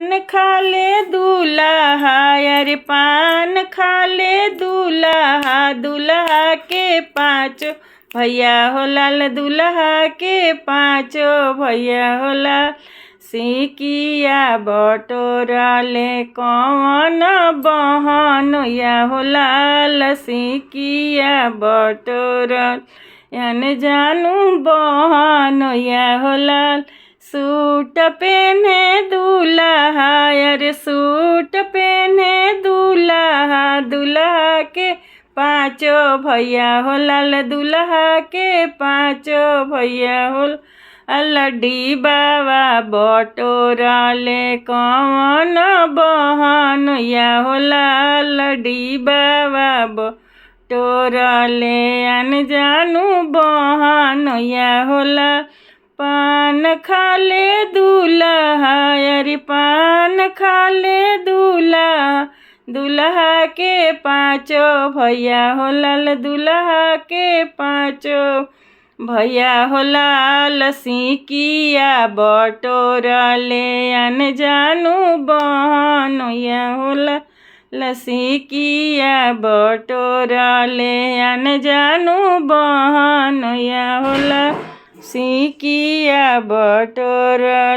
पान खा ले दूल्हा, अरे पान खा ले दूल्हा, दूल्हा के पाँचों भैया हो लाल, दूल्हा के पाँचों भैया हो लाल। सिकिया बटोरा ले कौन बहनोया हो लाल, सिकिया बटोरा यान जानू बहनोया हो लाल। सूट पहने दूल्हा, अरे सूट पहने दूल्हा, दूल्हा के पाँचों भैया हो लाल, दूल्हा के पाँचों भैया हो। लड्डी बाबा बटोरा ले कौन बहनोया हो लाल, लड्डी बाबा बटोरा ले अनजानू बहनोया हो लाल। पान खा ले दूल्हा, अरे पान खा ले दूल्हा, दूल्हा के पाँचों भैया हो लाल, दूल्हा के पाँचों भैया हो लाल। सिकिया बटोरा ले अनजानू बहनोया हो लाल, सिकिया बटोरा ले अनजानू बहनोया हो लाल, सिकिया बटोरा।